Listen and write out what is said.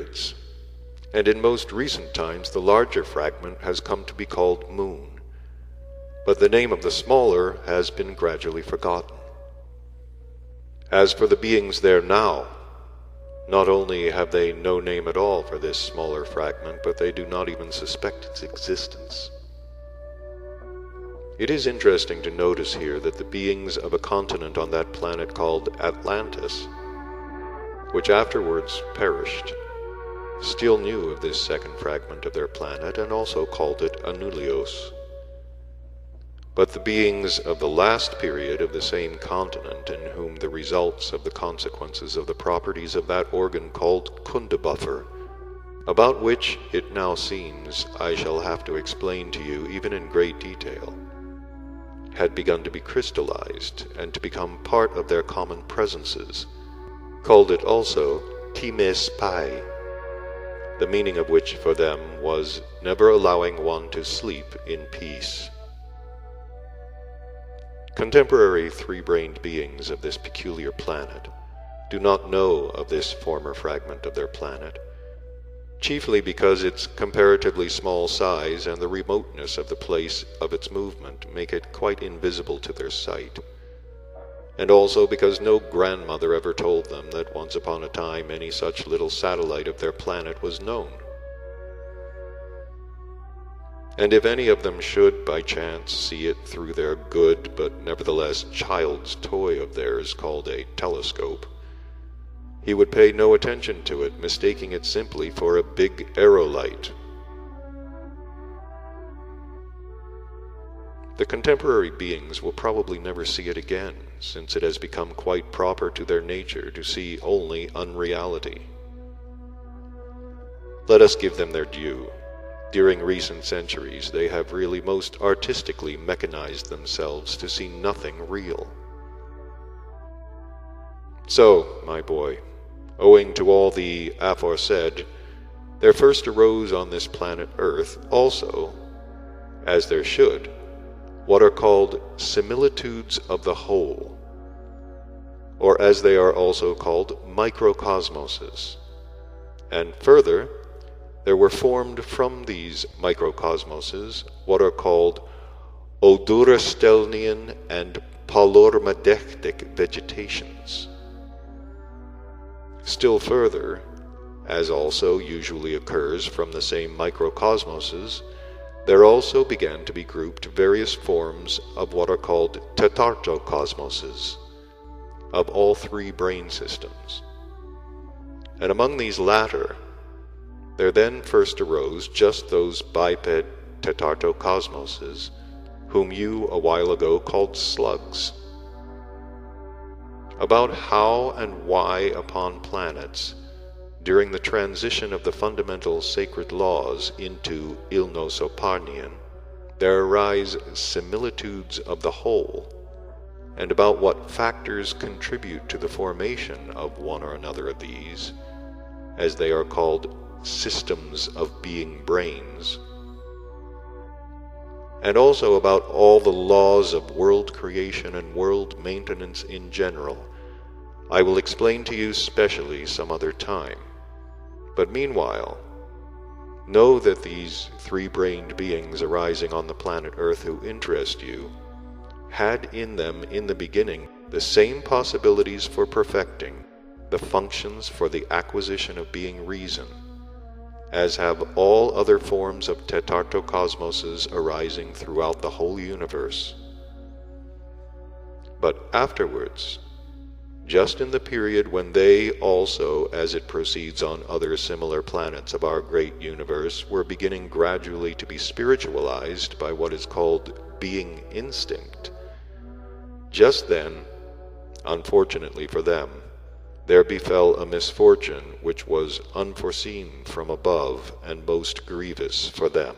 periods, and in most recent times the larger fragment has come to be called moon, but the name of the smaller has been gradually forgotten. As for the beings there now, not only have they no name at all for this smaller fragment, but they do not even suspect its existence. It is interesting to notice here that the beings of a continent on that planet called Atlantis, which afterwards perished, still knew of this second fragment of their planet and also called it Anulios. But the beings of the last period of the same continent, in whom the results of the consequences of the properties of that organ called Kundabuffer, about which it now seems I shall have to explain to you even in great detail, had begun to be crystallized and to become part of their common presences, called it also Times Pai, the meaning of which for them was never allowing one to sleep in peace. Contemporary three-brained beings of this peculiar planet do not know of this former fragment of their planet, chiefly because its comparatively small size and the remoteness of the place of its movement make it quite invisible to their sight, and also because no grandmother ever told them that once upon a time any such little satellite of their planet was known. And if any of them should by chance see it through their good but nevertheless child's toy of theirs called a telescope, he would pay no attention to it, mistaking it simply for a big aerolite. The contemporary beings will probably never see it again, since it has become quite proper to their nature to see only unreality. Let us give them their due. During recent centuries, they have really most artistically mechanized themselves to see nothing real. So, my boy, owing to all the aforesaid, there first arose on this planet Earth also, as there should, what are called similitudes of the whole, or as they are also called microcosmoses, and further, there were formed from these microcosmoses what are called odorostelnian and palormadectic vegetations. Still further, as also usually occurs from the same microcosmoses, there also began to be grouped various forms of what are called tetartocosmoses, of all three brain systems. And among these latter, there then first arose just those biped tetartocosmoses, whom you a while ago called slugs. About how and why upon planets, during the transition of the fundamental sacred laws into Ilnosoparnian, there arise similitudes of the whole, and about what factors contribute to the formation of one or another of these, as they are called systems of being brains, and also about all the laws of world creation and world maintenance in general, I will explain to you specially some other time. But meanwhile, know that these three-brained beings arising on the planet Earth who interest you had in them in the beginning the same possibilities for perfecting the functions for the acquisition of being reason, as have all other forms of tetartocosmoses arising throughout the whole universe. But afterwards, just in the period when they also, as it proceeds on other similar planets of our great universe, were beginning gradually to be spiritualized by what is called being instinct, just then, unfortunately for them, there befell a misfortune which was unforeseen from above and most grievous for them.